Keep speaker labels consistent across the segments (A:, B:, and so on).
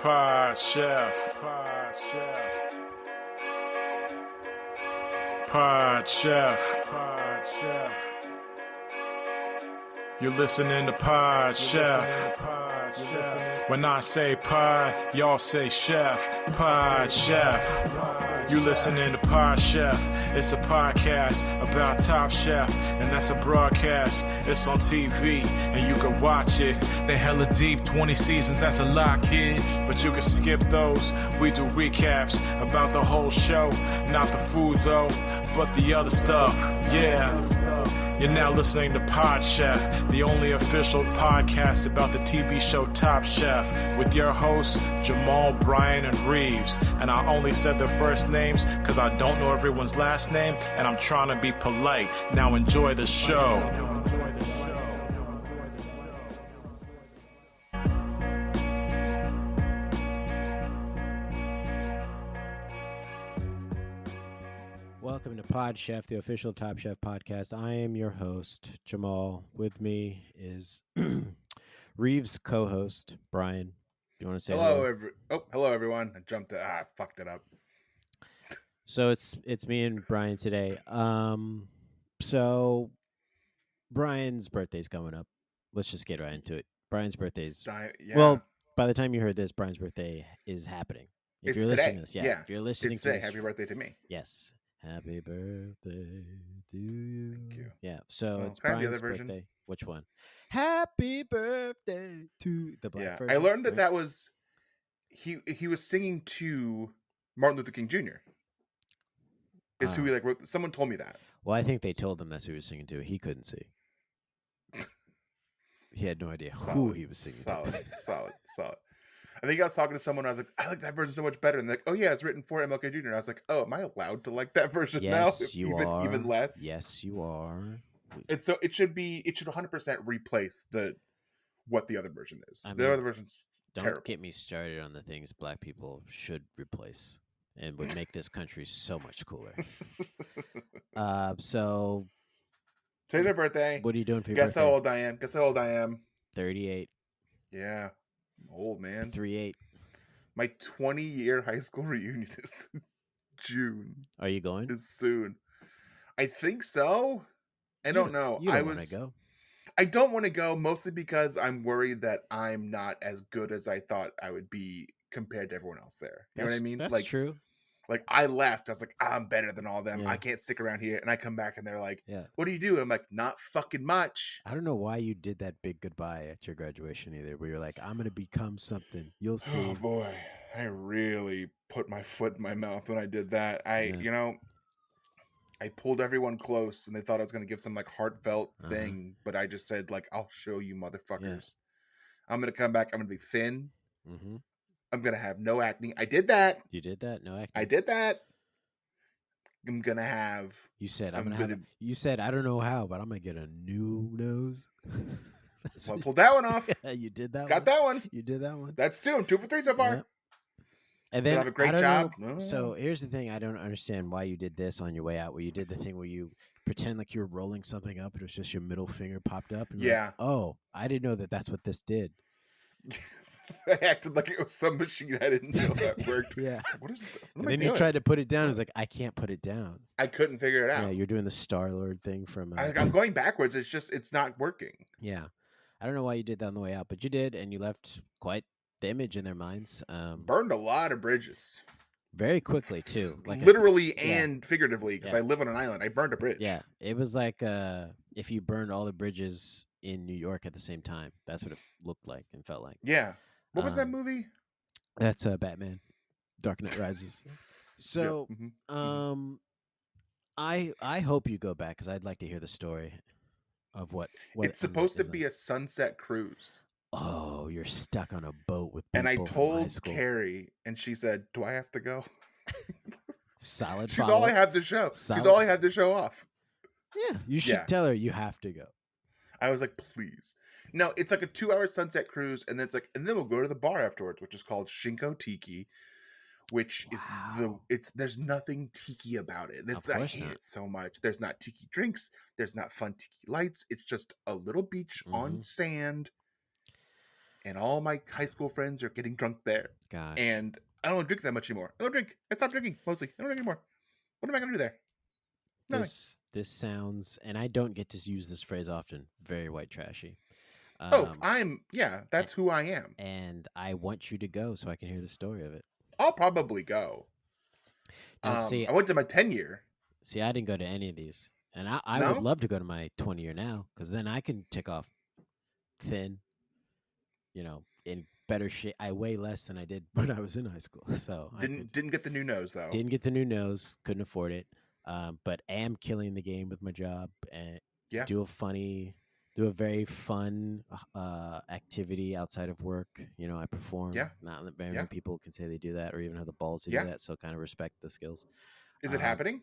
A: Pod Chef. Pod Chef. Pod Chef. Pod Chef. You're listening to Pod Chef. When I say pod, y'all say chef. Pod Chef. You listening to Pod Chef. It's a podcast about Top Chef, and that's a broadcast. It's on TV, and you can watch it. They hella deep, 20 seasons, that's a lot, kid. But you can skip those. We do recaps about the whole show. Not the food, though, but the other stuff. Yeah. You're now listening to Pod Chef, the only official podcast about the TV show Top Chef, with your hosts, Jamal, Bryan, and Reeves. And I only said their first names because I don't know everyone's last name, and I'm trying to be polite. Now enjoy the show.
B: Welcome to Pod Chef, the official Top Chef podcast. I am your host, Jamal. With me is Reeves' co-host, Bryan. Do you want to say hello?
C: Hello, everyone. I jumped it. I fucked it up.
B: So it's me and Bryan today. So Bryan's birthday's coming up. Let's just get right into it. Bryan's birthday's well, by the time you heard this, Bryan's birthday is happening. If you're listening to this, if you're listening
C: it's
B: to
C: today.
B: this,
C: Happy birthday to me.
B: Yes. Happy birthday to you.
C: Thank you.
B: Yeah, so it's
C: can I have
B: Bryan's
C: the other version?
B: birthday. Which one? Happy birthday to the black version.
C: I learned that
B: right?
C: that was he was singing to Martin Luther King Jr. Is who he wrote. Someone told me that.
B: Well, I think they told him that's who he was singing to. He couldn't see. He had no idea who he was singing to.
C: Solid. I think I was talking to someone. I was like, I like that version so much better. And they're like, oh yeah, it's written for MLK Jr. And I was like, oh, am I allowed to like that version now?
B: Yes, you are.
C: Even less.
B: Yes, you are.
C: And so it should 100% replace what the other version is.
B: I mean,
C: the other version's
B: don't
C: terrible.
B: get me started on the things black people should replace and would make this country so much cooler. So
C: Today's my birthday.
B: what are you doing for your
C: Guess
B: birthday?
C: how old I am.
B: 38.
C: Yeah. I'm old, man.
B: 38.
C: My 20-year high school reunion is June.
B: Are you going?
C: Is soon. I think so. I don't know.
B: You don't want to go.
C: I don't want to go, mostly because I'm worried that I'm not as good as I thought I would be compared to everyone else there. You know what I mean?
B: That's true.
C: Like, I left. I was like, I'm better than all of them.
B: Yeah.
C: I can't stick around here. And I come back and they're like,
B: Yeah.
C: what do you do? And I'm like, not fucking much.
B: I don't know why you did that big goodbye at your graduation either, where you're like, I'm going to become something. You'll see.
C: Oh, boy. I really put my foot in my mouth when I did that. I pulled everyone close and they thought I was going to give some like heartfelt thing. But I just said, like, I'll show you motherfuckers. Yeah. I'm going to come back. I'm going to be thin. Mm-hmm. I'm going to have no acne. I did that.
B: You did that? No acne?
C: I did that. I'm going to have...
B: You said, You said, I don't know how, but I'm going to get a new nose.
C: Well, I pulled that one off.
B: Yeah, you did that
C: Got that one.
B: You did that one.
C: That's 2. I'm 2 for 3 so far.
B: Yep. And then
C: I have a great job.
B: So here's the thing. I don't understand why you did this on your way out, where you did the thing where you pretend like you were rolling something up. It was just your middle finger popped up. And
C: yeah.
B: Like, oh, I didn't know that's what this did.
C: I acted like it was some machine I didn't know that worked.
B: Yeah.
C: What is this?
B: And then you tried to put it down. It was like, I can't put it down.
C: I couldn't figure it out.
B: Yeah, you're doing the Star-Lord thing from...
C: I'm going backwards. It's not working.
B: Yeah. I don't know why you did that on the way out, but you did, and you left quite the image in their minds.
C: Burned a lot of bridges.
B: Very quickly, too. Like
C: literally and figuratively, because I live on an island. I burned a bridge.
B: Yeah. It was like if you burned all the bridges in New York at the same time. That's what it looked like and felt like.
C: Yeah. What was that movie?
B: That's Batman. Dark Knight Rises. So, I hope you go back because I'd like to hear the story of what
C: it's supposed to be a sunset cruise.
B: Oh, you're stuck on a boat with people.
C: And I told Carrie, and she said, "Do I have to go?"
B: Solid.
C: She's all I have to show. She's all I have to show off.
B: Yeah, you should tell her you have to go.
C: I was like, please. No, it's like a 2-hour sunset cruise, and then and then we'll go to the bar afterwards, which is called Shinko Tiki, which is there's nothing tiki about it. I hate it so much. There's not tiki drinks. There's not fun tiki lights. It's just a little beach on sand. and all my high school friends are getting drunk there.
B: Gosh.
C: And I don't drink that much anymore. I don't drink. I stopped drinking mostly. I don't drink anymore. What am I gonna do there? Nothing.
B: This sounds, and I don't get to use this phrase often, very white trashy.
C: That's who I am.
B: And I want you to go so I can hear the story of it.
C: I'll probably go.
B: Now,
C: I went to my 10-year.
B: See, I didn't go to any of these. And I
C: No?
B: would love to go to my 20-year now, because then I can tick off thin, in better shape. I weigh less than I did when I was in high school. So
C: Didn't get the new nose, though.
B: Didn't get the new nose, couldn't afford it. But am killing the game with my job, and do a very fun activity outside of work. I perform.
C: Yeah.
B: Not very many people can say they do that or even have the balls to do that. So kind of respect the skills.
C: Is it happening?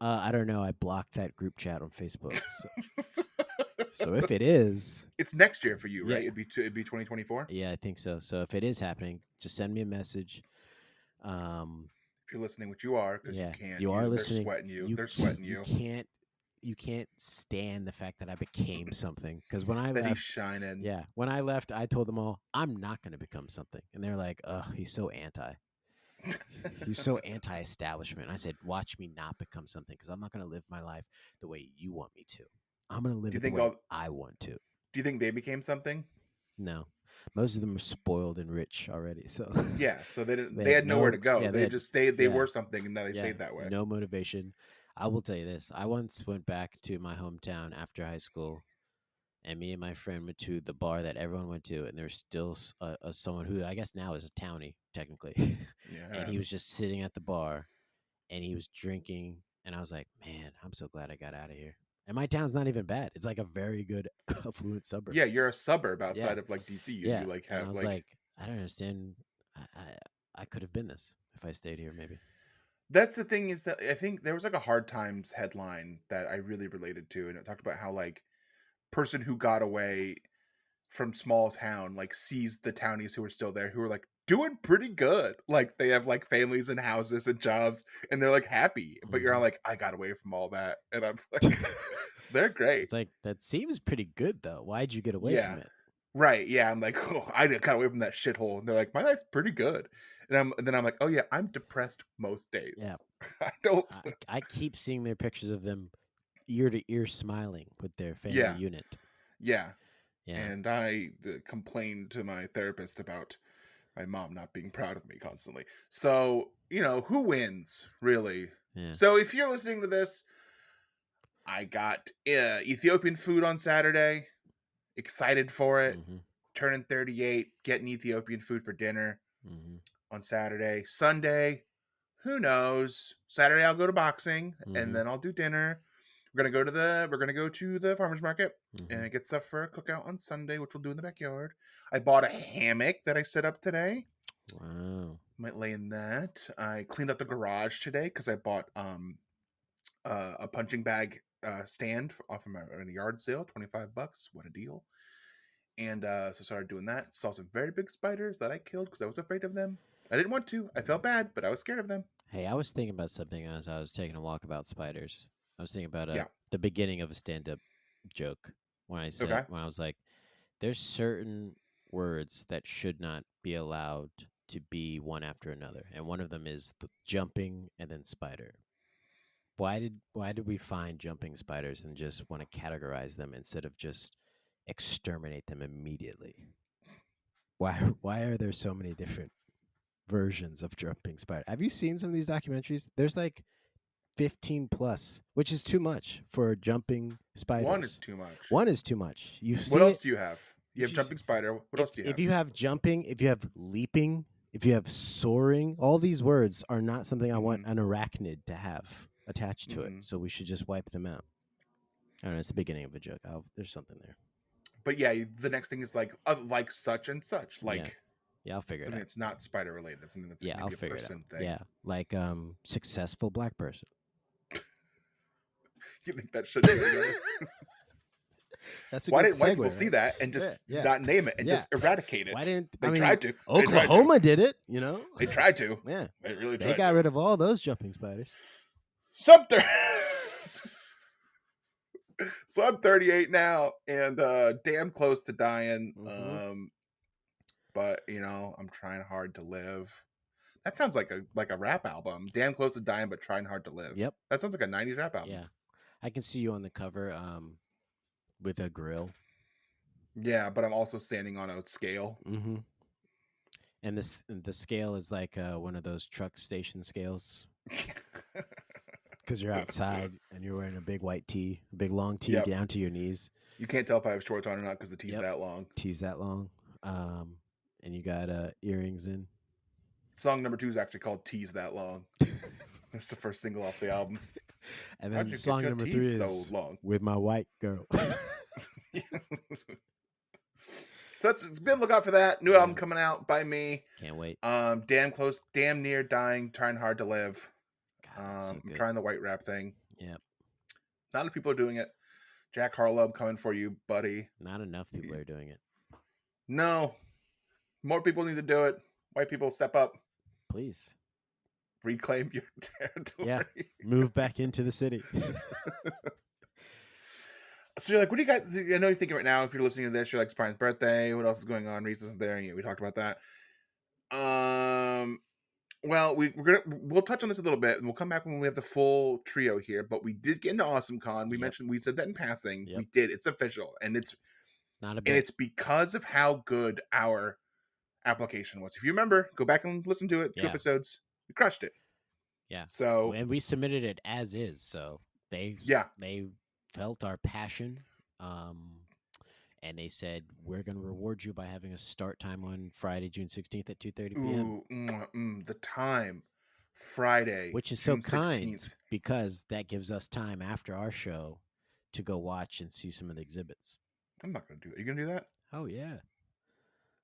B: I don't know. I blocked that group chat on Facebook. So if it is,
C: it's next year for you, right?
B: Yeah.
C: It'd be 2024.
B: Yeah, I think so. So if it is happening, just send me a message.
C: If you're listening, which you are, because
B: you are listening.
C: They're sweating you. They're sweating you.
B: You can't stand the fact that I became something. Because when I
C: that
B: left,
C: he's shining.
B: Yeah, when I left, I told them all I'm not going to become something, and they're like, "Ugh, he's so anti." He's so anti-establishment. I said, watch me not become something, because I'm not going to live my life the way you want me to. I'm going to live it the way I want to.
C: Do you think they became something?
B: No. Most of them are spoiled and rich already. So
C: yeah, so they had nowhere to go. They just stayed. They were something, and now they stayed that way.
B: No motivation. I will tell you this. I once went back to my hometown after high school, and me and my friend went to the bar that everyone went to, and there's still someone who I guess now is a townie, technically. And he was just sitting at the bar, and he was drinking, and I was like, man, I'm so glad I got out of here. And my town's not even bad. It's like a very good affluent suburb.
C: Yeah, you're a suburb outside of like DC.
B: Yeah.
C: You like have
B: and I was like, I don't understand. I could have been this if I stayed here, maybe.
C: That's the thing, is that I think there was like a Hard Times headline that I really related to, and it talked about how like person who got away from small town like sees the townies who are still there, who are like doing pretty good, like they have like families and houses and jobs, and they're like happy. But you're all like, I got away from all that, and I'm like, they're great.
B: It's like, that seems pretty good though. Why'd you get away from it?
C: Right? Yeah, I'm like, oh, I got away from that shithole, and they're like, my life's pretty good, and then I'm like, oh yeah, I'm depressed most days.
B: Yeah,
C: I don't.
B: I keep seeing their pictures of them ear to ear smiling with their family unit.
C: Yeah. And I complained to my therapist about my mom not being proud of me constantly. So, who wins, really?
B: Yeah.
C: So if you're listening to this, I got Ethiopian food on Saturday. Excited for it.
B: Mm-hmm.
C: Turning 38, getting Ethiopian food for dinner on Saturday. Sunday, who knows? Saturday I'll go to boxing, and then I'll do dinner. We're gonna go to the farmer's market and get stuff for a cookout on Sunday, which we'll do in the backyard. I bought a hammock that I set up today.
B: Wow.
C: Might lay in that. I cleaned up the garage today because I bought a punching bag stand off of my yard sale, $25. What a deal! And so I started doing that. Saw some very big spiders that I killed because I was afraid of them. I didn't want to. I felt bad, but I was scared of them.
B: Hey, I was thinking about something as I was taking a walk about spiders. I was thinking about the beginning of a stand-up joke when I said when I was like, there's certain words that should not be allowed to be one after another, and one of them is the jumping and then spider. Why did we find jumping spiders and just want to categorize them instead of just exterminate them immediately? Why are there so many different versions of jumping spider? Have you seen some of these documentaries? There's like 15 plus, which is too much for jumping spiders.
C: One is too much.
B: One is too much.
C: What else do you have? You have jumping spider. What else do you have?
B: If you have jumping, if you have leaping, if you have soaring, all these words are not something I want an arachnid to have attached to it. So we should just wipe them out. I don't know. It's the beginning of a joke. There's something there.
C: But yeah, the next thing is like such and such. Like,
B: yeah, I'll figure it out.
C: It's not spider related. It's something that's maybe
B: I'll
C: a
B: figure
C: person
B: it out.
C: thing.
B: Yeah, like successful black person.
C: You think that should be together?
B: That's a
C: Why
B: good
C: didn't white
B: segue,
C: people see that and just not name it and just eradicate it?
B: Why didn't
C: they tried to?
B: Oklahoma did it,
C: They tried to.
B: Yeah,
C: they really tried.
B: They got rid of all those jumping spiders.
C: Sumter. So I'm 38 now and damn close to dying. but I'm trying hard to live. That sounds like a rap album. Damn close to dying, but trying hard to live.
B: Yep.
C: That sounds like a 90s rap album.
B: Yeah. I can see you on the cover with a grill.
C: Yeah, but I'm also standing on a scale.
B: Mm-hmm. And the scale is like one of those truck station scales. Because you're outside and you're wearing a big white tee, a big long tee down to your knees.
C: You can't tell if I have shorts on or not because the tee's that long.
B: Tee's that long. And you got earrings in.
C: Song number 2 is actually called Tee's That Long. It's the first single off the album.
B: And then song number 3 is so long? With My White Girl.
C: So it's been look out for that. New album coming out by me.
B: Can't wait.
C: Damn close, damn near dying, trying hard to live.
B: God, so
C: I'm trying the white rap thing.
B: Yep.
C: Not enough people are doing it. Jack Harlow, I'm coming for you, buddy.
B: Not enough people are doing it.
C: No. More people need to do it. White people, step up.
B: Please.
C: Reclaim your territory.
B: Yeah. Move back into the city.
C: So you're like, what do you guys, I know you're thinking right now, if you're listening to this, you're like, it's Brian's birthday. What else is going on? Reese isn't there. We talked about that. Well, we'll touch on this a little bit, and we'll come back when we have the full trio here. But we did get into AwesomeCon. We said that in passing. We did. It's official, and it's
B: not a bit.
C: And it's because of how good our application was. If you remember, go back and listen to it. 2 episodes. We crushed it.
B: Yeah.
C: So
B: and we submitted it as is. So they felt our passion. And they said, we're going to reward you by having a start time on Friday, June 16th at 2:30 p.m.
C: Ooh, the time. Friday.
B: Which is June so kind 16th. Because that gives us time after our show to go watch and see some of the exhibits.
C: I'm not going to do that. Are you going to do that?
B: Oh, yeah.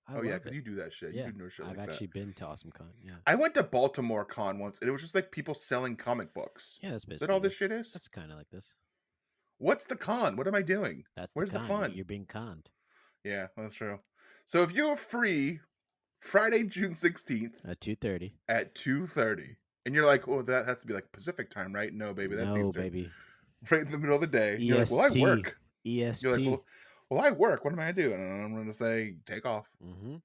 C: Because you do that shit.
B: Yeah.
C: You do no shit
B: I've
C: like
B: actually been to AwesomeCon. Yeah.
C: I went to Baltimore Con once, and it was just like people selling comic books.
B: Yeah, that's basically
C: is that all this shit is?
B: That's kind of like this.
C: What's the con? What am I doing?
B: Where's
C: the fun?
B: You're being conned.
C: Yeah, that's true. So if you're free Friday, June 16th
B: at 2:30.
C: At 2:30. And you're like, oh, that has to be like Pacific time, right? No, baby, that's Eastern.
B: Baby.
C: Right in the middle of the day.
B: EST.
C: You're like, well, I work.
B: EST.
C: You're like, well, I work. What am I going to do? And I'm going to say, take off.
B: Mm-hmm.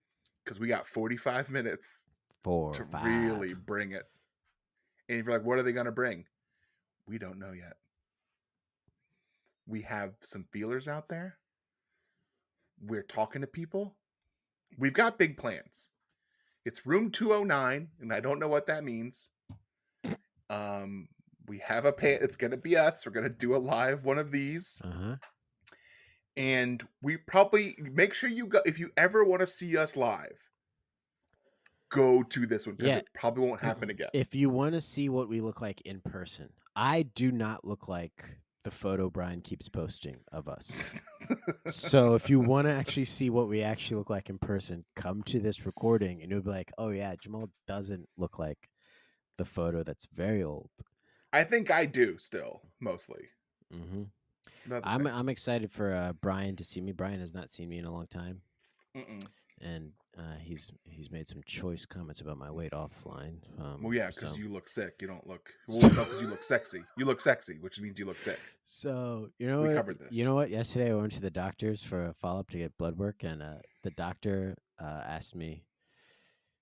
C: Because we got 45 minutes to really bring it. And if you're like, what are they going to bring? We don't know yet. We have some feelers out there. We're talking to people. We've got big plans. It's room 209, and I don't know what that means. We have it's going to be us. We're going to do a live one of these.
B: Uh-huh.
C: And we probably make sure you go, if you ever want to see us live, go to this one because it probably won't happen again.
B: If you want to see what we look like in person, I do not look like the photo Bryan keeps posting of us. So if you want to actually see what we actually look like in person, come to this recording and you'll be like, oh yeah, Jamal doesn't look like the photo that's very old.
C: I think I do still, mostly.
B: Mm-hmm. I'm excited for Bryan to see me. Bryan has not seen me in a long time. And he's made some choice comments about my weight offline.
C: Well, yeah, because you look sick. You don't look. Well, no, because you look sexy. You look sexy, which means you look sick.
B: So we
C: covered this.
B: You know what? Yesterday I went to the doctor's for a follow up to get blood work, and the doctor asked me,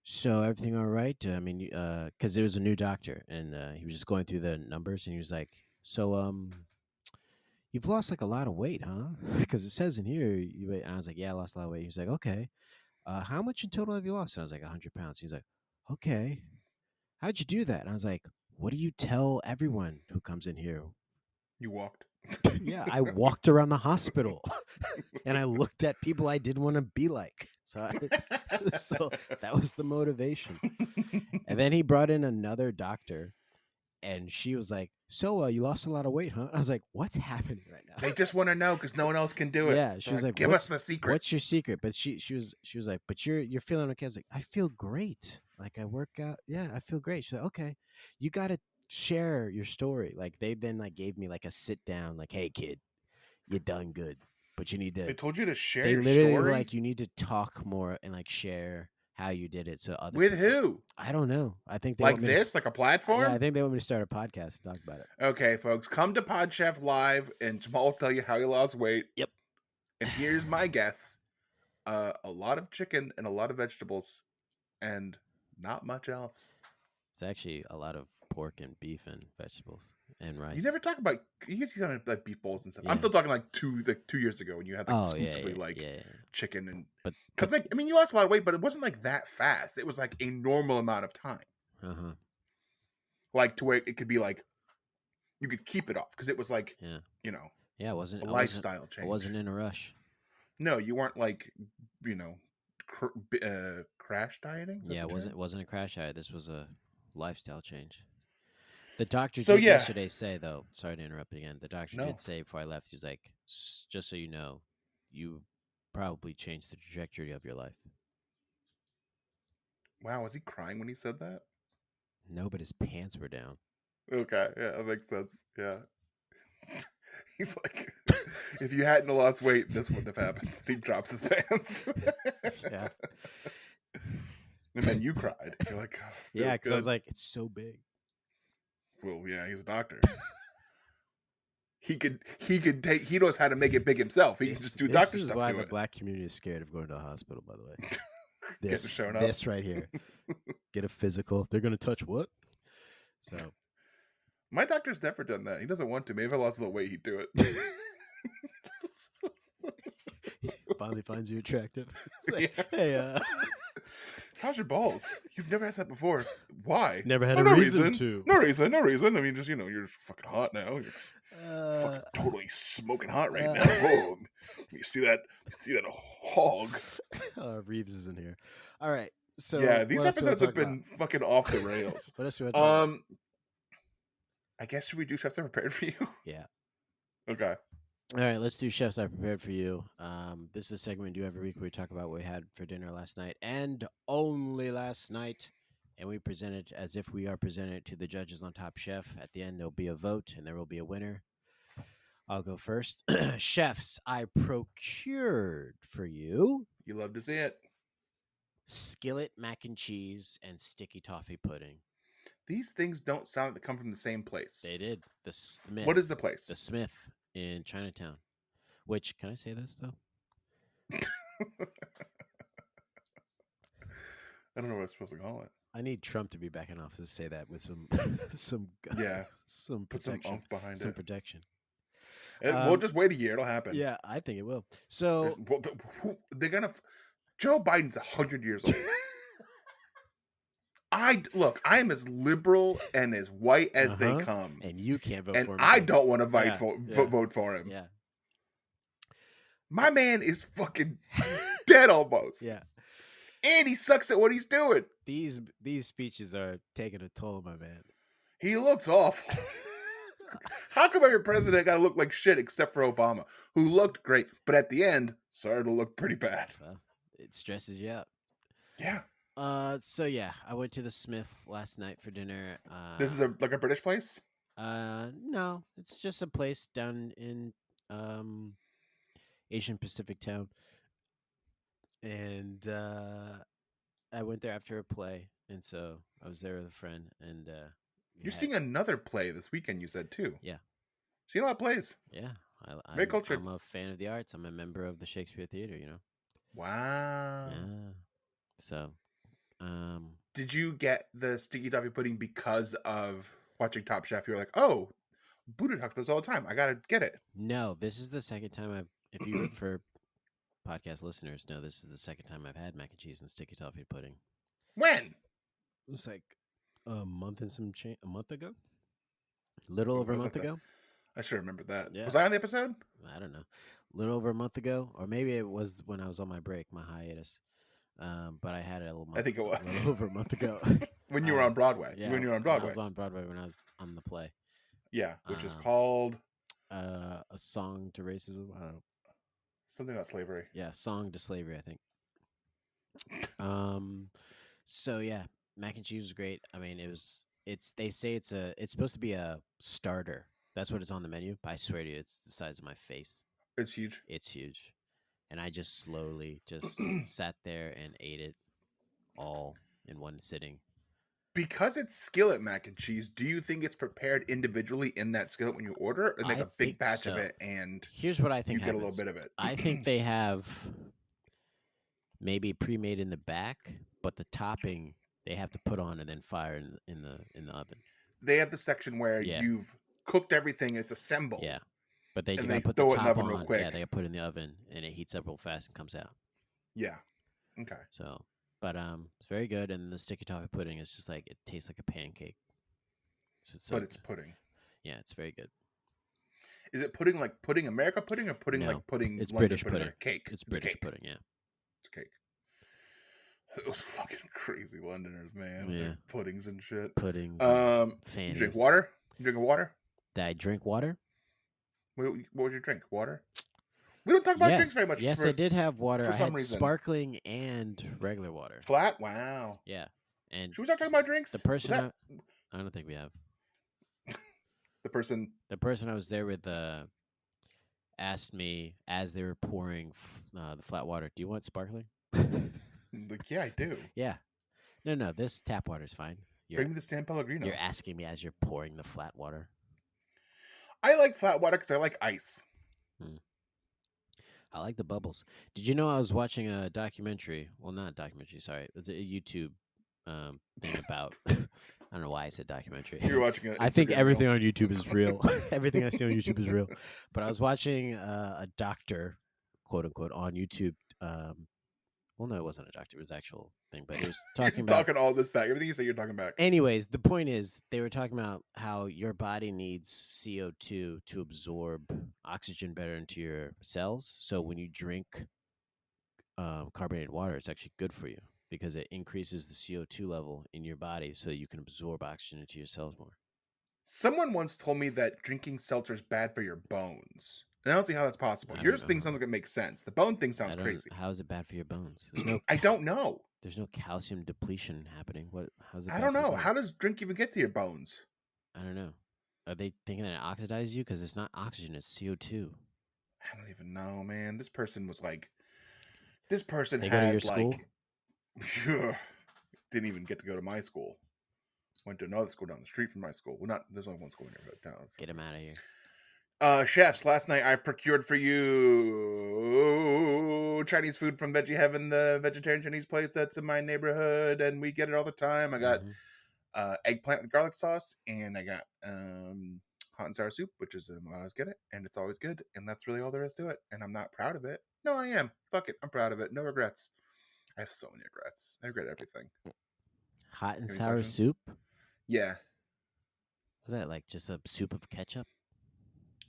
B: "So everything all right?" I mean, because it was a new doctor, and he was just going through the numbers, and he was like, "So you've lost like a lot of weight, huh? Because it says in here you." And I was like, "Yeah, I lost a lot of weight." He was like, "Okay. How much in total have you lost?" And I was like, 100 pounds. He's like, okay, how'd you do that? And I was like, what do you tell everyone who comes in here?
C: You walked.
B: Yeah, I walked around the hospital and I looked at people I didn't want to be like. So that was the motivation. And then he brought in another doctor and she was like, so you lost a lot of weight, huh? I was like, what's happening right now?
C: They just want to know because no one else can do it.
B: Yeah, she was like,
C: give us the secret.
B: What's your secret? But she was like, but you're feeling okay. I was like, I feel great. Like I work out. Yeah, I feel great. She's like, okay, you got to share your story. Like they then like gave me like a sit down, like, hey kid, you done good, but you need to.
C: They told you to share.
B: They
C: your
B: literally
C: story?
B: were like, you need to talk more and like share how you did it. So other
C: with
B: people,
C: who?
B: I don't know. I think they
C: like
B: want me
C: this, like a platform.
B: Yeah, I think they want me to start a podcast and talk about it.
C: Okay, folks, come to PodChef Live, and Jamal will tell you how he lost weight.
B: Yep.
C: And here's my guess: A lot of chicken and a lot of vegetables, and not much else.
B: It's actually a lot of pork and beef and vegetables and rice.
C: You never talk about you guys on like beef bowls and stuff.
B: Yeah.
C: I'm still talking like 2 years ago when you had like
B: Oh, yeah,
C: exclusively
B: yeah,
C: like
B: yeah.
C: chicken and
B: But
C: because like I mean you lost a lot of weight, but it wasn't like that fast. It was like a normal amount of time,
B: uh-huh.
C: like to where it could be like you could keep it off because it was like
B: Yeah.
C: you know
B: Yeah, it wasn't
C: a
B: I
C: lifestyle change.
B: I wasn't in a rush.
C: No, you weren't like you know crash dieting.
B: Yeah, it wasn't a crash diet. This was a lifestyle change. The doctor
C: So,
B: did
C: yeah.
B: yesterday say, though, sorry to interrupt again. The doctor
C: No.
B: did say before I left, he's like, just so you know, you probably changed the trajectory of your life.
C: Wow, was he crying when he said that?
B: No, but his pants were down.
C: Okay, yeah, that makes sense. Yeah. He's like, if you hadn't lost weight, this wouldn't have happened. He drops his pants.
B: Yeah.
C: And then you cried. You're like, oh,
B: Yeah,
C: feels
B: because I was
C: good.
B: like, it's so big.
C: Well, yeah, he's a doctor. He knows how to make it big himself. He can just do doctor
B: This is
C: stuff
B: why
C: to
B: the
C: it.
B: black community is scared of going to the hospital, by the way.
C: Getting shown up.
B: This right here. Get a physical. They're going to touch what? So.
C: My doctor's never done that. He doesn't want to. Maybe if I lost a little weight, he'd do it.
B: Finally finds you attractive. It's like,
C: Yeah.
B: hey,
C: how's your balls? You've never asked that before. Why?
B: never had
C: Oh,
B: a
C: no
B: reason to.
C: No reason. I mean, just you're fucking hot now. You're fucking totally smoking hot right now. Whoa! You see that hog?
B: Reeves is in here. All right. So
C: Yeah, these
B: what else we wanna
C: episodes have
B: talk
C: been fucking off the rails.
B: What else do we want to talk about?
C: I guess should we do Chefs I Prepared for You?
B: Yeah.
C: Okay.
B: All right, let's do Chefs I Prepared for You. This is a segment we do every week where we talk about what we had for dinner last night and only last night. And we present it as if we are presenting it to the judges on Top Chef. At the end, there'll be a vote and there will be a winner. I'll go first. Chefs I procured for you.
C: You love to see it.
B: Skillet mac and cheese and sticky toffee pudding.
C: These things don't sound like they come from the same place.
B: They did. The Smith.
C: What is the place?
B: The Smith in Chinatown. Which, can I say this, though?
C: I don't know what I'm supposed to call it.
B: I need Trump to be back in office to say that with some
C: Yeah.
B: some
C: Put some
B: protection.
C: oomph behind
B: Some
C: it.
B: protection.
C: We'll just wait a year. It'll happen.
B: Yeah, I think it will. So
C: They're gonna. Joe Biden's 100 years old. I am as liberal and as white as they come,
B: and you can't vote
C: and
B: for him.
C: I don't want to vote for him.
B: Yeah.
C: My man is fucking dead almost.
B: Yeah.
C: And he sucks at what he's doing.
B: These speeches are taking a toll on my man.
C: He looks awful. How come every president got to look like shit except for Obama, who looked great, but at the end started to look pretty bad?
B: Well, it stresses you out.
C: Yeah.
B: So yeah, I went to the Smith last night for dinner.
C: This is like a British place?
B: No, it's just a place down in Asian Pacific town. And I went there after a play, and so I was there with a friend. And
C: you're seeing another play this weekend, you said too.
B: Yeah.
C: See a lot of plays.
B: Yeah,
C: Very cultured.
B: I'm a fan of the arts. I'm a member of the Shakespeare Theater. You know.
C: Wow.
B: Yeah. So.
C: Did you get the sticky toffee pudding because of watching Top Chef? You're like, oh, Buddha talks about this all the time. I gotta get it.
B: No, this is the second time if you for podcast listeners know, this is the second time I've had mac and cheese and sticky toffee pudding.
C: When?
B: It was like a month and some change. A month ago. Little over a month ago.
C: I should remember that.
B: Yeah.
C: Was I on the episode?
B: I don't know. Little over a month ago, or maybe it was when I was on my break, my hiatus. But I had it a little month.
C: I think it was
B: a little over a month ago.
C: When you were on Broadway.
B: Yeah,
C: when you were on Broadway.
B: I was on Broadway when I was on the play.
C: Yeah, which is called
B: A Song to Racism. I don't know.
C: Something about slavery.
B: Yeah, Song to Slavery, I think. So yeah, mac and cheese was great. I mean, they say it's supposed to be a starter. That's what it's on the menu. But I swear to you, it's the size of my face.
C: It's huge.
B: It's huge. And I just slowly just sat there and ate it all in one sitting.
C: Because it's skillet mac and cheese, do you think it's prepared individually in that skillet when you order? Or make a big batch of it and
B: here's what I think
C: you
B: happens.
C: get a little bit of it?
B: I think they have maybe pre-made in the back, but the topping they have to put on and then fire in the oven.
C: They have the section where
B: Yeah.
C: you've cooked everything, it's assembled.
B: Yeah, but they
C: And
B: gotta
C: they
B: put the
C: throw it in the
B: top
C: oven real
B: on.
C: quick.
B: Yeah, they gotta put it in the oven, and it heats up real fast and comes out.
C: Yeah. Okay.
B: So, but it's very good, and the sticky toffee pudding is just like it tastes like a pancake. So
C: But it's pudding.
B: Yeah, it's very good.
C: Is it pudding like pudding America pudding or pudding
B: No,
C: like pudding
B: it's
C: London
B: British
C: pudding?
B: pudding.
C: Like a cake.
B: It's
C: a
B: British
C: cake.
B: pudding. Yeah,
C: It's a cake. Those fucking crazy Londoners, man. With
B: Yeah.
C: their puddings and shit.
B: puddings.
C: You
B: Fannies.
C: drink water? You drink water?
B: Did I drink water?
C: What was your drink? Water? We don't talk about drinks very much.
B: Yes, I did have water.
C: for
B: I
C: some
B: had
C: reason.
B: sparkling and regular water.
C: Flat? Wow.
B: Yeah, and
C: Should we start talking about drinks?
B: the person I don't think we have.
C: The person
B: I was there with asked me as they were pouring the flat water, "Do you want sparkling?"
C: like, yeah, I do.
B: Yeah. No, this tap water is fine.
C: Bring me the San Pellegrino.
B: You're asking me as you're pouring the flat water.
C: I like flat water because I like ice.
B: I like the bubbles. Did you know I was watching a documentary? Well, not a documentary. Sorry, it's a YouTube thing about. I don't know why I said documentary.
C: You're watching it.
B: I think everything on YouTube is real. Everything I see on YouTube is real. But I was watching a doctor, quote unquote, on YouTube. Well, no, it wasn't a doctor. It was an actual thing. But it was talking about
C: talking all this back. Everything you say, you're talking back.
B: Anyways, the point is they were talking about how your body needs CO2 to absorb oxygen better into your cells. So when you drink carbonated water, it's actually good for you because it increases the CO2 level in your body so that you can absorb oxygen into your cells more.
C: Someone once told me that drinking seltzer is bad for your bones. And I don't see how that's possible.
B: I don't
C: Yours
B: know
C: thing
B: how.
C: sounds like it makes sense. The bone thing sounds crazy.
B: How is it bad for your bones? There's no.
C: I don't know.
B: There's no calcium depletion happening. How's it?
C: I
B: bad
C: don't
B: for your
C: know.
B: bones?
C: How does drink even get to your bones?
B: I don't know. Are they thinking that it oxidizes you? Because it's not oxygen; it's CO2.
C: I don't even know, man. This person was like, this person
B: They go to
C: had
B: your school?
C: like, didn't even get to go to my school. Went to another school down the street from my school. Well, not there's only one school in here, but down.
B: Get him out of here.
C: Chefs, last night I procured for you Chinese food from Veggie Heaven, the vegetarian Chinese place that's in my neighborhood, and we get it all the time. I got eggplant with garlic sauce, and I got hot and sour soup, which is I always get it, and it's always good, and that's really all there is to it. And I'm not proud of it. No, I am. Fuck it, I'm proud of it. No regrets. I have so many regrets. I regret everything.
B: Hot and
C: Any
B: sour
C: questions?
B: soup?
C: Yeah.
B: Was that like just a soup of ketchup?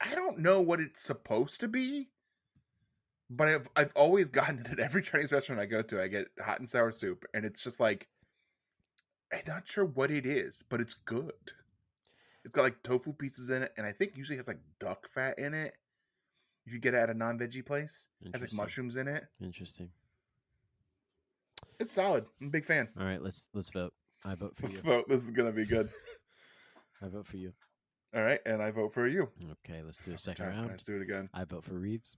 C: I don't know what it's supposed to be, but I've always gotten it at every Chinese restaurant I go to. I get hot and sour soup, and it's just like I'm not sure what it is, but it's good. It's got like tofu pieces in it, and I think usually has like duck fat in it. If you get it at a non-veggie place, it has like mushrooms in it.
B: Interesting.
C: It's solid. I'm a big fan.
B: All right, let's vote. I vote for
C: Let's
B: you.
C: vote. This is gonna be good.
B: I vote for you.
C: All right, and I vote for you.
B: Okay, let's do a second
C: Time.
B: round.
C: Let's do it again.
B: I vote for Reeves.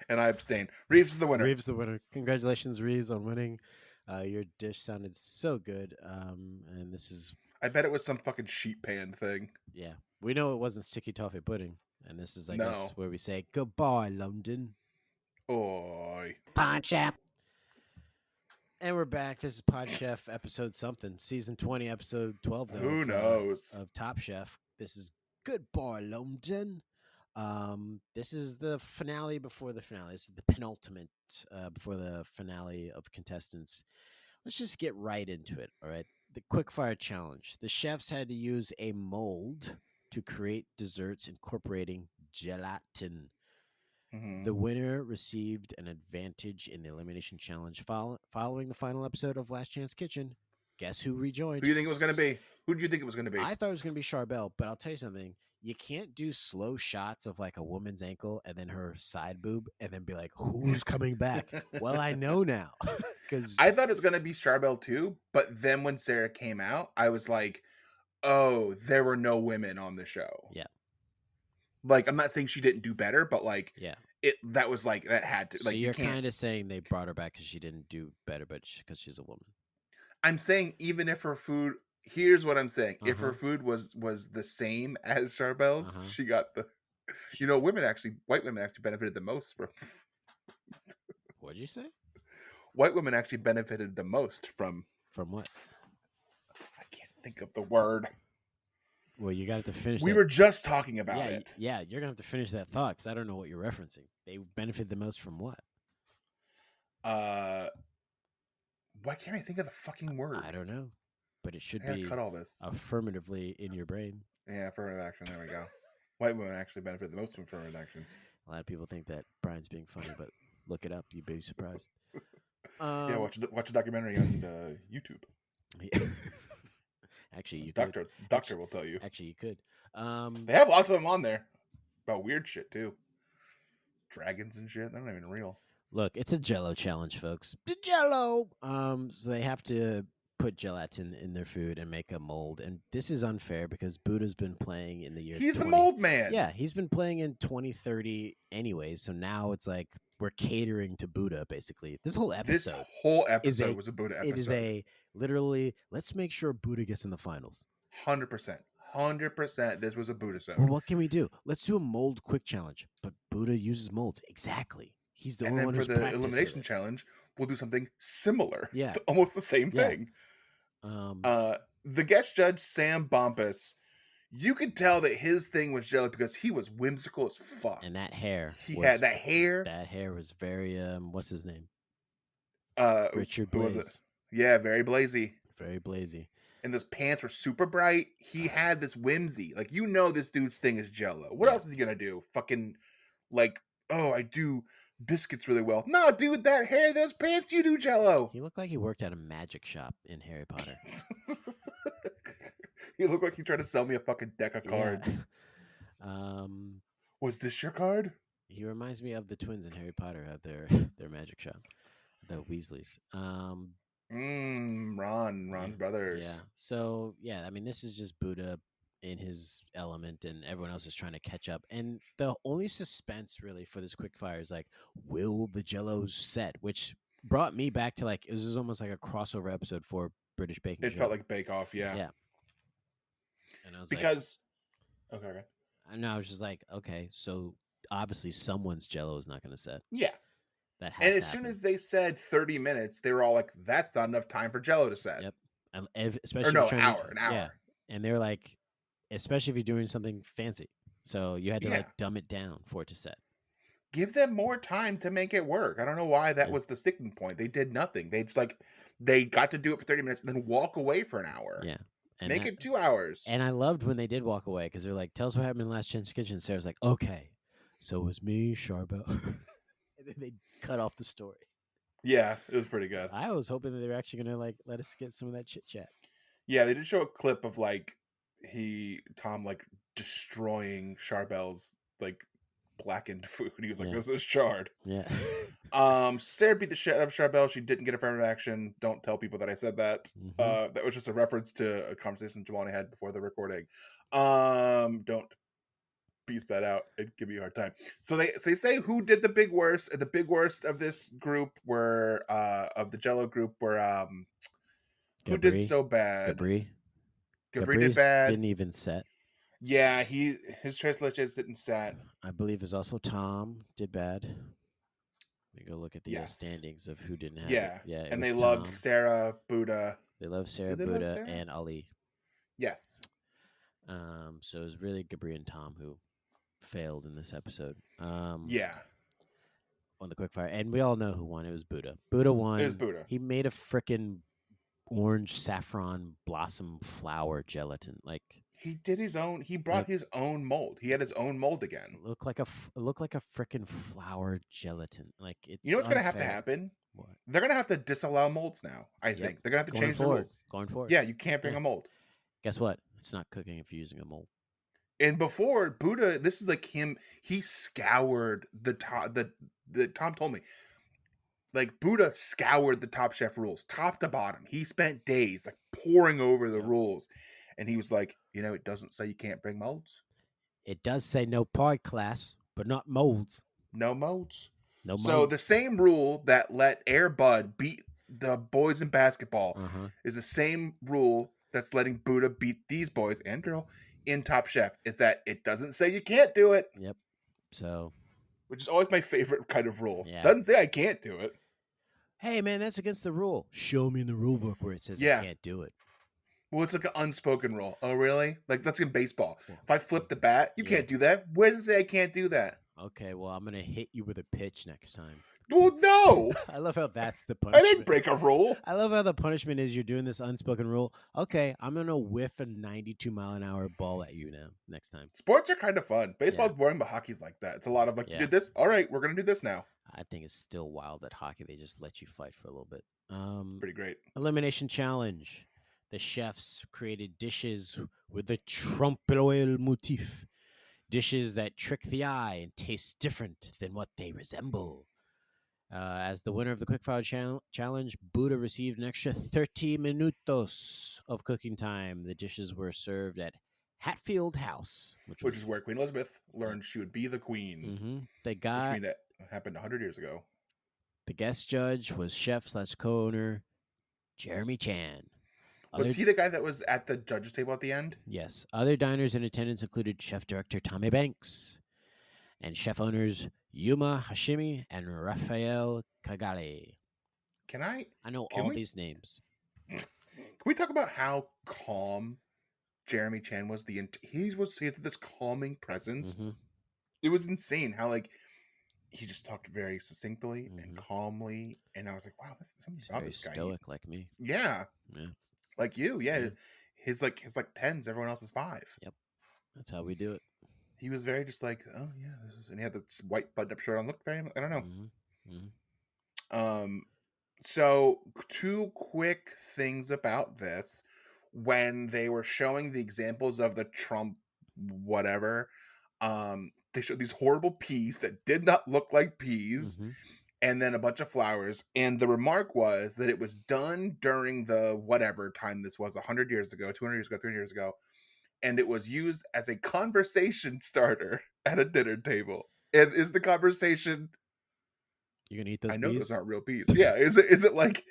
C: And I abstain. Reeves is the winner.
B: Reeves the winner. Congratulations, Reeves, on winning. Your dish sounded so good. And this is
C: I bet it was some fucking sheet pan thing.
B: yeah. We know it wasn't sticky toffee pudding, and this is I
C: No.
B: guess where we say goodbye, London.
C: Oi.
B: Pod Chef. And we're back. This is Pod Chef episode something, season 20, episode 12. Though,
C: Who knows?
B: Of Top Chef. This is Goodbye, London. This is the finale before the finale. This is the penultimate before the finale of contestants. Let's just get right into it. All right. The quickfire challenge. The chefs had to use a mold to create desserts incorporating gelatin.
C: Mm-hmm.
B: The winner received an advantage in the elimination challenge following the final episode of Last Chance Kitchen. Guess who rejoined?
C: Who do you think it was going to be? Who did you think it was going to be?
B: I thought it was going to be Charbel, but I'll tell you something. You can't do slow shots of like a woman's ankle and then her side boob and then be like, who's coming back? Well, I know now. Because
C: I thought it was going to be Charbel too, but then when Sarah came out, I was like, oh, there were no women on the show.
B: Yeah.
C: Like, I'm not saying she didn't do better, but like,
B: yeah.
C: That was like, that had to,
B: So
C: like,
B: you're kind of saying they brought her back because she didn't do better, but because she's a woman.
C: I'm saying even if her food, here's what I'm saying. If her
B: Uh-huh.
C: food was the same as Charbel's,
B: Uh-huh.
C: she got the, white women actually benefited the most from
B: What'd you say?
C: White women actually benefited the most from
B: what?
C: I can't think of the word.
B: Well, you got to finish.
C: We
B: that.
C: were just talking about
B: yeah,
C: it.
B: Yeah, you're gonna have to finish that thought because I don't know what you're referencing. They benefit the most from what?
C: Why can't I think of the fucking word?
B: I don't know, but it should
C: I gotta
B: be
C: cut all this.
B: affirmatively in your brain.
C: Yeah, affirmative action. There we go. White women actually benefit the most from affirmative action.
B: A lot of people think that Brian's being funny, but look it up. You'd be surprised.
C: Yeah, watch a documentary on YouTube.
B: Actually, you
C: Doctor
B: could.
C: will tell you.
B: Actually, you could.
C: They have lots of them on there about weird shit too. Dragons and shit. They're not even real.
B: Look, it's a Jello challenge, folks. The Jello. So they have to put gelatin in their food and make a mold, and this is unfair because Buddha's been playing in the year.
C: He's the mold man.
B: Yeah, he's been playing in 2030 anyways. So now it's like we're catering to Buddha, basically. This whole episode
C: was a Buddha episode.
B: It is a literally. Let's make sure Buddha gets in the finals.
C: 100%. 100%. This was a Buddha-sode.
B: Well, what can we do? Let's do a mold quick challenge. But Buddha uses molds. Exactly. He's the only one who's
C: practiced. And then for the elimination challenge, we'll do something similar.
B: Yeah.
C: Almost the same thing. The guest judge, Sam Bumpus, you could tell that his thing was Jello because he was whimsical as fuck.
B: And that hair.
C: Had that hair.
B: That hair was very, what's his name?
C: Richard
B: Blaze.
C: Yeah, very blazy.
B: Very blazy.
C: And those pants were super bright. He had this whimsy. Like, you know this dude's thing is Jello. What else is he gonna do? Fucking, like, oh, I do biscuits really well. No, dude, that hair, those pants, you do Jello.
B: He looked like he worked at a magic shop in Harry Potter.
C: He looked like he tried to sell me a fucking deck of cards.
B: Yeah.
C: Was this your card?
B: He reminds me of the twins in Harry Potter at their magic shop, the Weasleys.
C: Ron's brothers.
B: Yeah. So yeah, I mean, this is just Buddha in his element, and everyone else is trying to catch up. And the only suspense really for this quick fire is like, will the Jellos set? Which brought me back to like, it was almost like a crossover episode for British Baking
C: It
B: Show.
C: felt like Bake Off, yeah.
B: Yeah. And I was
C: because okay.
B: I know, I was just like, okay, so obviously someone's Jello is not going to set.
C: Yeah.
B: That has
C: and as soon as they said 30 minutes, they were all like, that's not enough time for Jello to set.
B: Yep. And especially
C: an hour.
B: Yeah. And they're like, especially if you're doing something fancy. So you had to like dumb it down for it to set.
C: Give them more time to make it work. I don't know why that was the sticking point. They did nothing. They just they got to do it for 30 minutes and then walk away for an hour.
B: Yeah. And
C: make it 2 hours.
B: And I loved when they did walk away because they're like, tell us what happened in Last Chance Kitchen. Sarah's like, okay, so it was me, Charbel. And then they cut off the story.
C: Yeah, it was pretty good.
B: I was hoping that they were actually going to like let us get some of that chit chat.
C: Yeah, they did show a clip of like Tom like destroying Charbel's like blackened food. He was like, this is charred.
B: Yeah.
C: Sarah beat the shit out of Charbel. She didn't get affirmative action. Don't tell people that I said that.
B: Mm-hmm.
C: That was just a reference to a conversation Jamal and I had before the recording. Don't piece that out and give me a hard time. So they say who did the big worst, and the big worst of this group were of the Jello group were who did so bad?
B: Gabri
C: did bad.
B: Didn't even set.
C: Yeah, his tres leches didn't set.
B: I believe it's also Tom did bad. Let me go look at the standings of who didn't have it. Yeah,
C: and they loved Sarah, Buddha.
B: They loved Sarah, Buddha, and Ali.
C: Yes.
B: So it was really Gabri and Tom who failed in this episode.
C: Yeah.
B: On the quickfire, and we all know who won. It was Buddha. Buddha won.
C: It was Buddha.
B: He made a freaking orange saffron blossom flower gelatin. Like
C: he did his own. He brought his own mold. He had his own mold again.
B: It looked like a freaking flower gelatin. Like it's.
C: You know what's gonna have to happen?
B: What?
C: They're gonna have to disallow molds now. I think they're gonna have to change the rules.
B: Going forward.
C: Yeah, you can't bring a mold.
B: Guess what? It's not cooking if you're using a mold.
C: And before Buddha, this is like him. He scoured the top. The Tom told me, like Buddha scoured the Top Chef rules, top to bottom. He spent days like poring over the rules, and he was like, it doesn't say you can't bring molds.
B: It does say no pie class, but not molds.
C: No molds.
B: No molds.
C: So the same rule that let Air Bud beat the boys in basketball is the same rule that's letting Buddha beat these boys and girl in Top Chef. Is that it doesn't say you can't do it.
B: Yep. So
C: which is always my favorite kind of rule.
B: Yeah.
C: Doesn't say I can't do it.
B: Hey, man, that's against the rule. Show me in the rule book where it says
C: Yeah.
B: I can't do it.
C: Well, it's like an unspoken rule. Oh, really? Like, that's in baseball.
B: Well,
C: If I flip the bat, you
B: yeah.
C: can't do that. Where does it say I can't do that?
B: Okay, well, I'm going to hit you with a pitch next time.
C: Well, no.
B: I love how that's the
C: I
B: punishment.
C: didn't break a rule.
B: I love how the punishment is you're doing this unspoken rule. Okay, I'm going to whiff a 92-mile-an-hour ball at you now next time.
C: Sports are kind of fun. Baseball's boring, but hockey's like that. It's a lot of like, you did this? All right, we're going to do this now.
B: I think it's still wild that hockey, they just let you fight for a little bit.
C: Pretty great.
B: Elimination challenge. The chefs created dishes with the trompe-l'oeil motif. Dishes that trick the eye and taste different than what they resemble. As the winner of the quickfire challenge, Buddha received an extra 30 minutos of cooking time. The dishes were served at Hatfield House,
C: which is where Queen Elizabeth learned she would be the queen.
B: Mm-hmm.
C: Which means that happened 100 years ago.
B: The guest judge was chef/co-owner Jeremy Chan.
C: Was he the guy that was at the judge's table at the end?
B: Yes. Other diners in attendance included chef director Tommy Banks and chef owners Yuma Hashimi and Raphael Kagale. I know all these names.
C: Can we talk about how calm Jeremy Chan was? He had this calming presence.
B: Mm-hmm.
C: It was insane how like he just talked very succinctly and calmly, and I was like, wow,
B: He's very stoic like me.
C: Yeah. Like you, yeah. His 10s, everyone else is 5.
B: Yep, that's how we do it.
C: He was very just like, oh yeah, and he had this white button-up shirt on. Looked very, I don't know. So 2 quick things about this. When they were showing the examples of the Trump whatever, they showed these horrible peas that did not look like peas. And then a bunch of flowers. And the remark was that it was done during the whatever time this was, 100 years ago, 200 years ago, 300 years ago. And it was used as a conversation starter at a dinner table. And is the conversation,
B: you gonna eat those peas?
C: I know those aren't real peas. Yeah. Is it like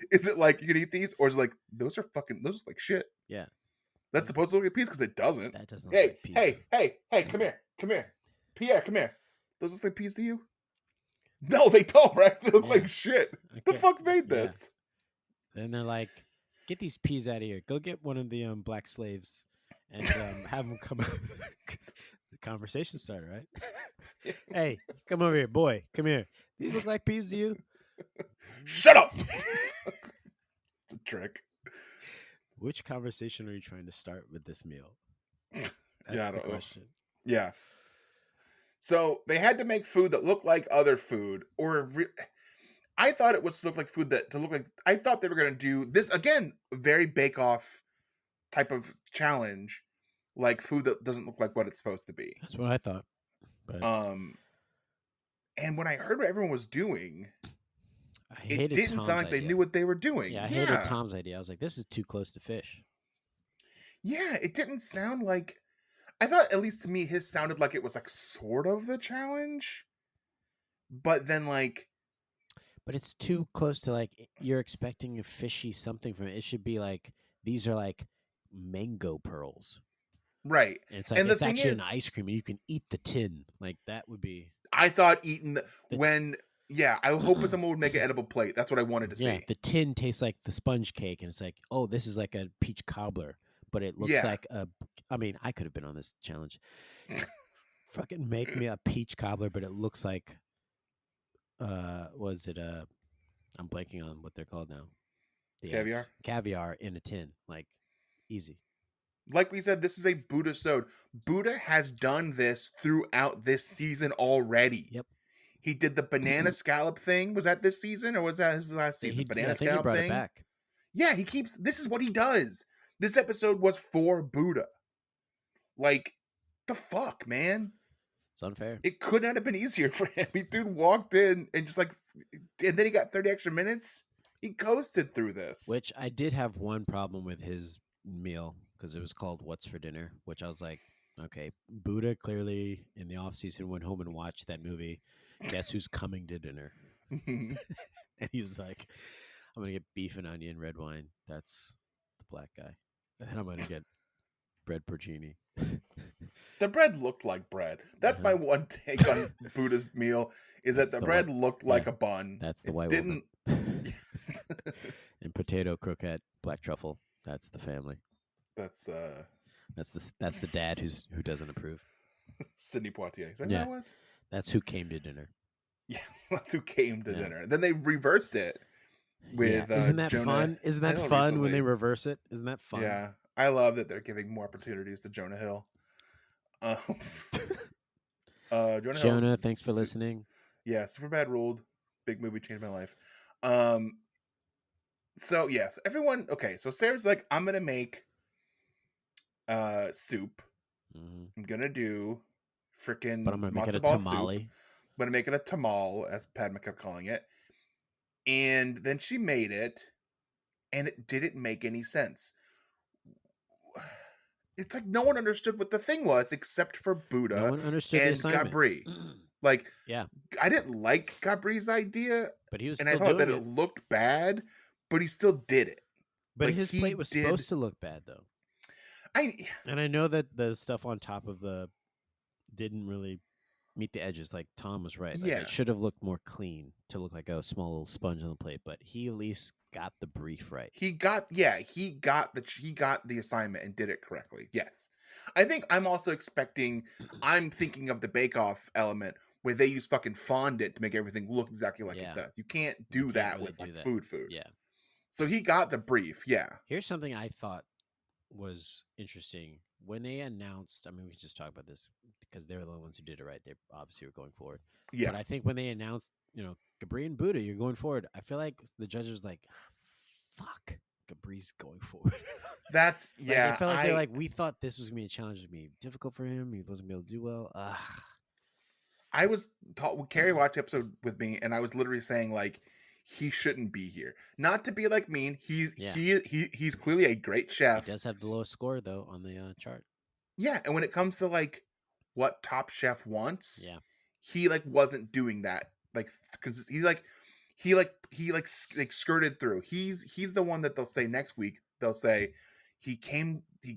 C: you can eat these? Or is it like, those look like shit?
B: Yeah.
C: That's supposed to look like peas because it doesn't.
B: That doesn't look like peas.
C: Hey, come here. Pierre, come here. Those look like peas to you? No, they don't, right? They look like shit. The fuck made this?
B: Then they're like, get these peas out of here. Go get one of the black slaves and have them come. The conversation starter, right? Hey, come over here, boy. Come here. These look like peas to you?
C: Shut up. It's a trick.
B: Which conversation are you trying to start with this meal?
C: That's
B: the question.
C: Yeah. So they had to make food that looked like other food, I thought it was to look like food I thought they were going to do this again, very Bake Off type of challenge, like food that doesn't look like what it's supposed to be.
B: That's what I thought. But
C: and when I heard what everyone was doing, it didn't
B: Tom's
C: sound like they knew what they were doing.
B: Yeah, I hated Tom's idea. I was like, this is too close to fish.
C: Yeah, it didn't sound like. I thought, at least to me, his sounded like it was like sort of the challenge, but then like.
B: But it's too close to like you're expecting a fishy something from it. It should be like these are like mango pearls,
C: right?
B: And it's like it's actually an ice cream, and you can eat the tin. Like that would be.
C: I thought eating I hope someone would make an edible plate. That's what I wanted to see.
B: Yeah, the tin tastes like the sponge cake, and it's like, oh, this is like a peach cobbler. But it looks like I mean, I could have been on this challenge. Fucking make me a peach cobbler, but it looks like, was it I'm blanking on what they're called now.
C: Caviar?
B: Eggs. Caviar in a tin. Like, easy.
C: Like we said, this is a Buddha-sode. Buddha has done this throughout this season already.
B: Yep.
C: He did the banana scallop thing. Was that this season or was that his last season?
B: I think he brought it back.
C: Yeah, this is what he does. This episode was for Buddha. Like, the fuck, man?
B: It's unfair.
C: It could not have been easier for him. Dude walked in and just like, and then he got 30 extra minutes. He coasted through this.
B: Which I did have one problem with his meal because it was called What's for Dinner, which I was like, okay, Buddha clearly in the off season went home and watched that movie. Guess who's coming to dinner? And he was like, I'm going to get beef and onion, red wine. That's the black guy. And then I'm going to get bread porcini.
C: The bread looked like bread. That's my one take on Buddha's meal, is that the bread looked like a bun.
B: That's the
C: It
B: white
C: didn't...
B: woman. And potato, croquette, black truffle. That's the family.
C: That's
B: the dad who doesn't approve.
C: Sidney Poitier. Is that who that was?
B: That's who came to dinner.
C: Yeah, that's who came to dinner. Then they reversed it with
B: Isn't that
C: Jonah.
B: Fun? Isn't that fun when they reverse it? Isn't that fun?
C: Yeah, I love that they're giving more opportunities to Jonah Hill.
B: Jonah, thanks for listening.
C: Yeah, Superbad ruled. Big movie, changed my life. So yes, everyone. Okay, so Sarah's like, I'm gonna make soup. I'm gonna do freaking.
B: But I'm gonna make it a tamale.
C: Soup. I'm gonna make it a tamal, as Padma kept calling it. And then she made it, and it didn't make any sense. It's like no one understood what the thing was except for Buddha
B: no one understood
C: and
B: the assignment.
C: Gabri. Like,
B: yeah,
C: I didn't like Gabri's idea,
B: but he was,
C: and
B: still
C: I thought
B: doing
C: that it looked bad, but he still did it.
B: But like, his plate was supposed to look bad, though. And I know that the stuff on top of the didn't really meet the edges. Like Tom was right. Like, it should have looked more clean to look like a small little sponge on the plate. But he at least got the brief right.
C: He got the assignment and did it correctly. Yes, I think I'm also expecting. I'm thinking of the Bake Off element where they use fucking fondant to make everything look exactly like it does. You can't do that with like food.
B: Yeah.
C: So he got the brief. Yeah.
B: Here's something I thought was interesting when they announced. I mean, we can just talk about this because they're the ones who did it right. They obviously were going forward.
C: Yeah.
B: But I think when they announced, Gabri and Buddha, you're going forward. I feel like the judges was like, fuck, Gabri's going forward.
C: That's
B: I felt like they're like, we thought this was gonna be a challenge, to be difficult for him. He wasn't gonna be able to do well.
C: I was taught. Carrie watched the episode with me, and I was literally saying like, he shouldn't be here. Not to be like mean. He's clearly a great chef.
B: He does have the lowest score though on the chart.
C: Yeah, and when it comes to like what Top Chef wants, he like wasn't doing that. Like, because he skirted through. He's the one that they'll say next week. They'll say he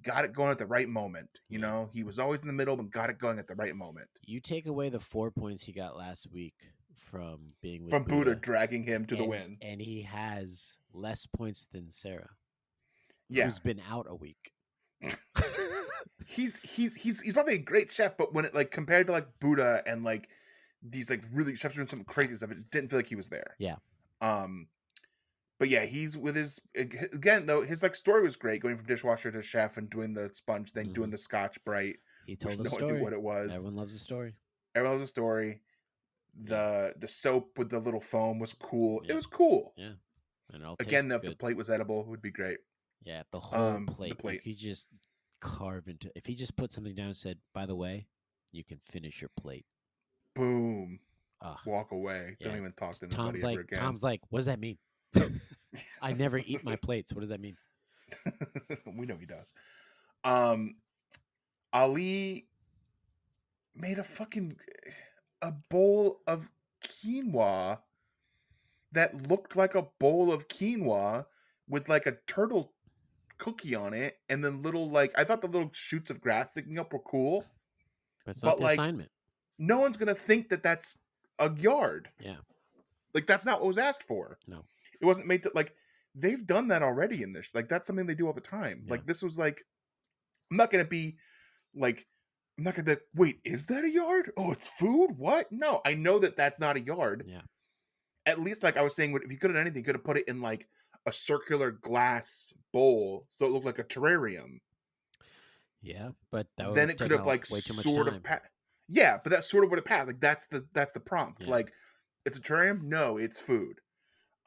C: got it going at the right moment. You know, he was always in the middle, but got it going at the right moment.
B: You take away the 4 points he got last week from being with
C: Buddha dragging him to the win,
B: and he has less points than Sarah,
C: who's
B: been out a week.
C: He's probably a great chef, but when it like compared to like Buddha and like these like really chefs doing some crazy stuff, it didn't feel like he was there.
B: Yeah.
C: But yeah, he's with his, again though, his like story was great, going from dishwasher to chef and doing the sponge thing, doing the Scotch Brite.
B: He told
C: the story. No idea what it was.
B: Everyone loves a story.
C: Everyone loves a story. The soap with the little foam was cool. It was cool.
B: Yeah. And
C: again, if the plate was edible, it would be great.
B: Yeah, the whole plate. You could just carve into. If he just put something down and said, "By the way, you can finish your plate."
C: Boom. Walk away. Don't even talk to anybody ever again.
B: Tom's like, what does that mean? I never eat my plates. What does that mean?
C: We know he does. Ali made a bowl of quinoa that looked like a bowl of quinoa with like a turtle cookie on it, and then little like, I thought the little shoots of grass sticking up were cool.
B: But it's not the assignment.
C: No one's gonna think that that's a yard.
B: Yeah.
C: Like, that's not what was asked for.
B: No.
C: It wasn't made to, like, they've done that already in this. Like, that's something they do all the time.
B: Yeah.
C: Like, this was like, I'm not gonna be like, wait, is that a yard? Oh, it's food? What? No, I know that that's not a yard.
B: Yeah.
C: At least, like I was saying, if you could have done anything, you could have put it in like a circular glass bowl so it looked like a terrarium.
B: Yeah, but that
C: then it could have like sort of yeah, but that's sort of what it passed. Like, that's the prompt. Yeah. Like, it's a terrarium? No, it's food.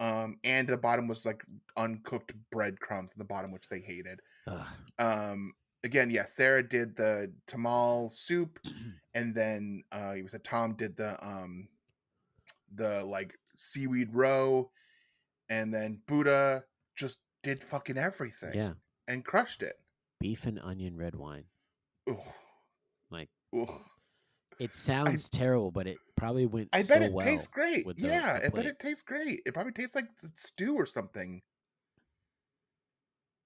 C: And the bottom was like uncooked breadcrumbs in the bottom, which they hated. Again, yeah, Sarah did the tamal soup, and then Tom did the like seaweed roe, and then Buddha just did fucking everything.
B: Yeah.
C: And crushed it.
B: Beef and onion red wine.
C: Ugh.
B: Like,
C: ugh.
B: It sounds terrible, but it probably went
C: I
B: so
C: bet it
B: well.
C: Tastes great. Yeah,
B: I
C: bet it tastes great. It probably tastes like stew or something.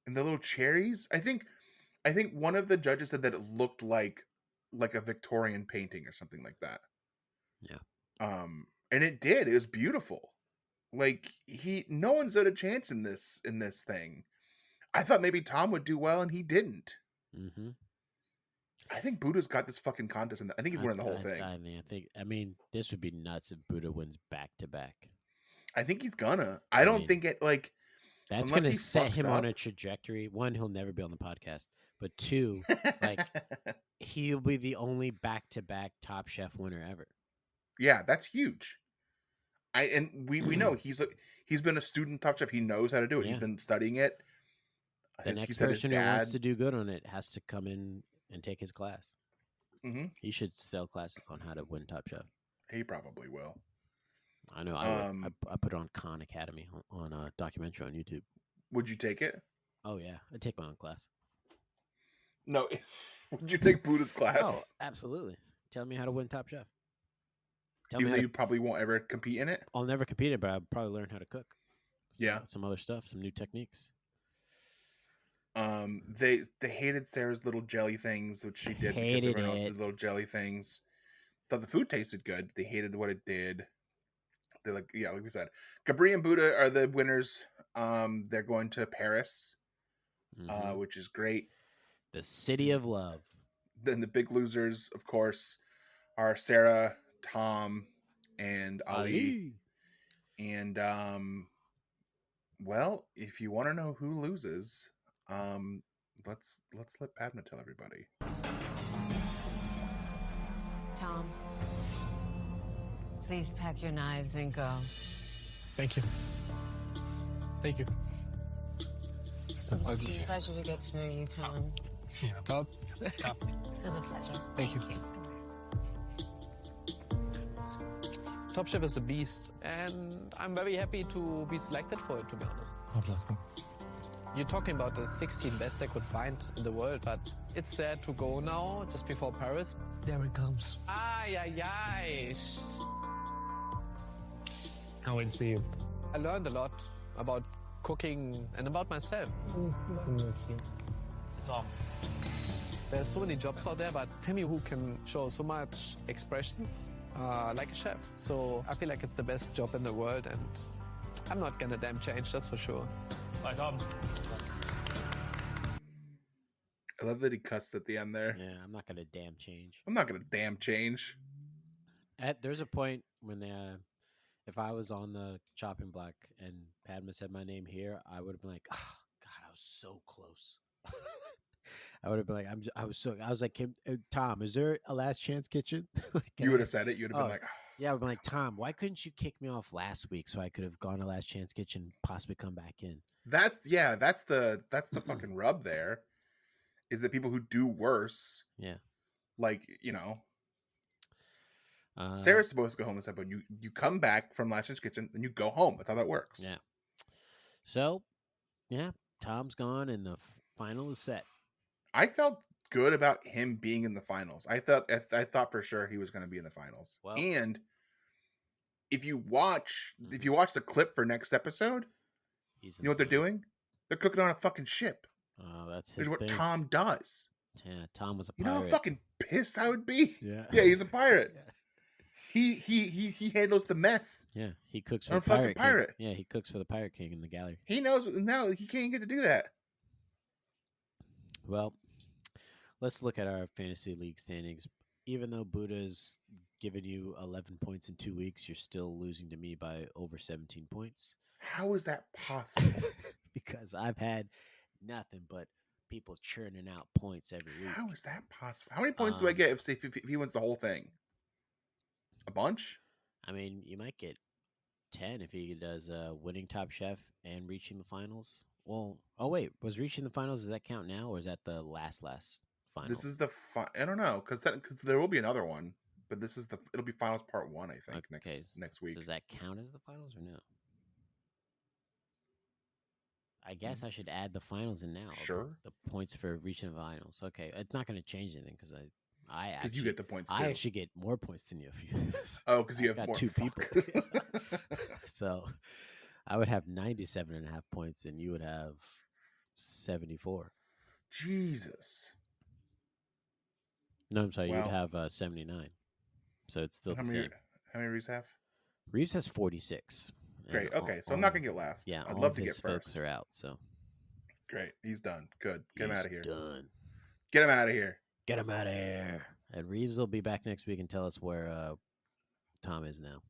C: And the little cherries. I think one of the judges said that it looked like like a Victorian painting or something like that.
B: Yeah.
C: And it did. It was beautiful. Like no one stood a chance in this thing. I thought maybe Tom would do well, and he didn't.
B: Mm-hmm.
C: I think Buddha's got this fucking contest, and I think he's winning the whole thing.
B: I mean, this would be nuts if Buddha wins back to back.
C: I think he's gonna. I don't think it like.
B: That's going to set him on a trajectory. One, he'll never be on the podcast. But two, like he'll be the only back-to-back Top Chef winner ever.
C: Yeah, that's huge. We know he's been a student Top Chef. He knows how to do it. Yeah. He's been studying it.
B: The next person who wants to do good on it has to come in and take his class.
C: Mm-hmm.
B: He should sell classes on how to win Top Chef.
C: He probably will.
B: I know. I put it on Khan Academy on a documentary on YouTube.
C: Would you take it?
B: Oh yeah, I'd take my own class.
C: No, would you take Buddha's class?
B: Oh, absolutely. Tell me how to win Top Chef.
C: Even though you probably won't ever compete in it.
B: I'll never compete in it, but I'll probably learn how to cook. Some other stuff, some new techniques.
C: They hated Sarah's little jelly things, which she did because everyone else did little jelly things. Thought the food tasted good. They hated what it did. They're like we said, Gabri and Buddha are the winners. They're going to Paris, which is great.
B: The city of love.
C: Then the big losers, of course, are Sarah, Tom, and Ali. And well, if you want to know who loses, let's let Padma tell everybody.
D: Tom, please pack your knives and go.
E: Thank you. Thank you.
D: It's a pleasure to get to know you, Tom.
E: Yeah, Top.
D: It was a pleasure.
E: Thank you. Top Chef is a beast, and I'm very happy to be selected for it, to be honest. You're talking about the 16 best I could find in the world, but it's sad to go now, just before Paris.
F: There it comes.
E: Ay, ay, ay.
F: I wait to see you.
E: I learned a lot about cooking and about myself.
F: Tom.
E: There's so many jobs out there, but tell me who can show so much expressions like a chef. So I feel like it's the best job in the world, and I'm not gonna damn change, that's for sure.
F: Bye, Tom.
C: I love that he cussed at the end there.
B: Yeah, I'm not gonna damn change.
C: I'm not gonna damn change.
B: There's a point when if I was on the chopping block and Padma said my name here, I would have been like, oh, God, I was so close. I would have been like, I was like, Tom, is there a last chance kitchen?
C: You would have said it. You'd have been like, oh.
B: Yeah, I would have been like, Tom, why couldn't you kick me off last week so I could have gone to last chance kitchen, possibly come back in?
C: That's the fucking rub there, is that people who do worse.
B: Yeah.
C: Like, Sarah's supposed to go home this episode. You come back from last chance kitchen, then you go home. That's how that works.
B: Yeah. So, yeah, Tom's gone and the final is set.
C: I felt good about him being in the finals. I thought for sure he was going to be in the finals.
B: Well,
C: and if you watch the clip for next episode, you know what they're doing? They're cooking on a fucking ship.
B: Oh, that's his
C: what
B: thing.
C: Tom does.
B: Yeah, Tom was a pirate.
C: You know how fucking pissed I would be?
B: Yeah.
C: Yeah, he's a pirate.
B: Yeah.
C: He handles the mess.
B: Yeah, he cooks for the pirate
C: king.
B: Yeah, he cooks for the Pirate King in the gallery.
C: He knows now he can't get to do that.
B: Well, let's look at our fantasy league standings. Even though Buddha's given you 11 points in 2 weeks, you're still losing to me by over 17 points.
C: How is that possible?
B: Because I've had nothing but people churning out points every week.
C: How is that possible? How many points do I get if he wins the whole thing? A bunch?
B: I mean, you might get 10 if he does winning Top Chef and reaching the finals. Well, oh wait, was reaching the finals, does that count now, or is that the last finals?
C: This is the I don't know, because there will be another one, but it'll be finals part 1, I think, next week.
B: So does that count as the finals or no? I guess I should add the finals in now.
C: Sure.
B: The points for reaching the finals. Okay, it's not going to change anything because
C: you get the points too.
B: I actually get more points than you.
C: Because you have
B: got
C: more
B: 2 people. So I would have 97.5 points and you would have 74.
C: Jesus.
B: No, I'm sorry.
C: Wow.
B: You'd have 79. So it's still
C: How
B: the
C: many?
B: same.
C: How many Reeves have?
B: Reeves has 46.
C: Great.
B: and
C: Okay, so I'm not gonna get last.
B: Yeah,
C: I'd
B: all
C: love
B: of
C: to
B: his
C: get
B: folks
C: first.
B: are out. So
C: Great. He's done. Good. Get him
B: he's
C: out of here.
B: Done.
C: Get him out of here.
B: Get him out of here. And Reeves will be back next week and tell us where Tom is now.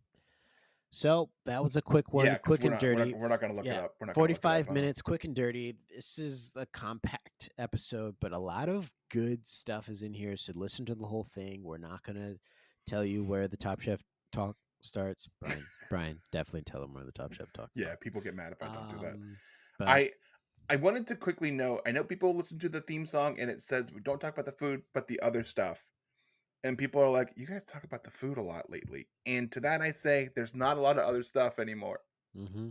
B: So that was a quick one,
C: Yeah, 'cause
B: quick
C: we're
B: and
C: not,
B: dirty.
C: We're not gonna look it
B: Yeah,
C: up. We're not gonna look it
B: 45
C: up, huh?
B: minutes, quick and dirty. This is a compact episode, but a lot of good stuff is in here. So listen to the whole thing. We're not gonna tell you where the Top Chef talk starts. Brian, definitely tell them where the Top Chef talks.
C: Yeah, people get mad if I don't do that.
B: But
C: I wanted to quickly note. I know people listen to the theme song and it says we don't talk about the food, but the other stuff. And people are like, you guys talk about the food a lot lately. And to that I say, there's not a lot of other stuff anymore.
B: mm-hmm.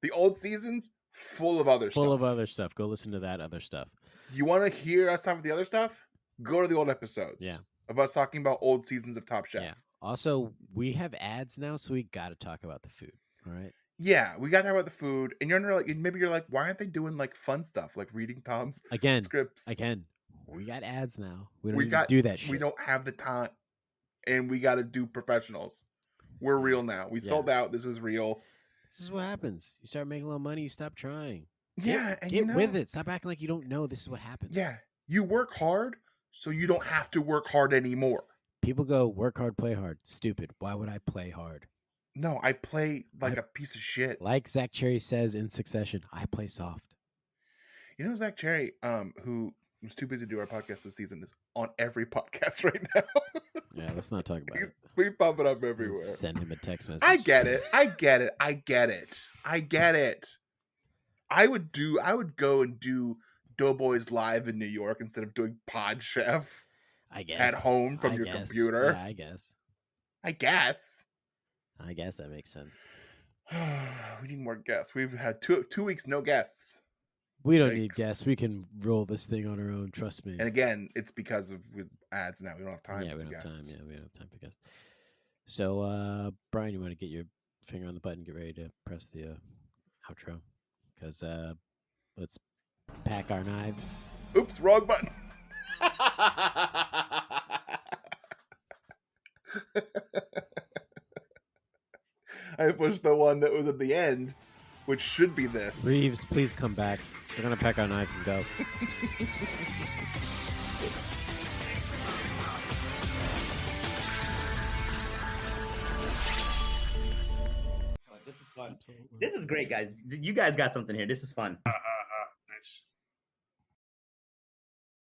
C: The old seasons, full of other stuff.
B: Full of other stuff. Go listen to that other stuff.
C: You want to hear us talk about the other stuff? Go to the old episodes.
B: Yeah.
C: Of us talking about old seasons of Top Chef.
B: Yeah. Also, we have ads now, so we got to talk about the food. All right.
C: Yeah, we got to talk about the food. And you're like, maybe you're like, why aren't they doing like fun stuff, like reading Tom's scripts?
B: Again, we got ads now. We don't even do that shit.
C: We don't have the time, and we got to do professionals. We're real now. We sold out. This is real.
B: This is what happens. You start making a little money, you stop trying.
C: Yeah,
B: get with it. Stop acting like you don't know. This is what happens.
C: Yeah, you work hard, so you don't have to work hard anymore.
B: People go work hard, play hard. Stupid. Why would I play hard?
C: No, I play like a piece of shit.
B: Like Zach Cherry says in Succession, I play soft.
C: You know, Zach Cherry, who was too busy to do our podcast this season, is on every podcast right now.
B: Yeah, let's not talk about it.
C: We pop it up everywhere.
B: Send him a text message.
C: I get it. I would go and do Doughboys live in New York instead of doing Pod Chef.
B: I guess
C: at home from your computer.
B: Yeah, I guess. I guess that makes sense.
C: We need more guests. We've had two weeks no guests.
B: We don't need guests. We can roll this thing on our own. Trust me.
C: And again, it's because of with ads now. We don't have time.
B: Yeah, we don't have time. Yeah, we don't have time for guests. So, Brian, you want to get your finger on the button, get ready to press the outro, because let's pack our knives.
C: Oops, wrong button. I pushed the one that was at the end, which should be this.
B: Reeves, please come back. We're going to pack our knives and go.
G: This is fun. This is great, guys. You guys got something here. This is fun.
F: Nice.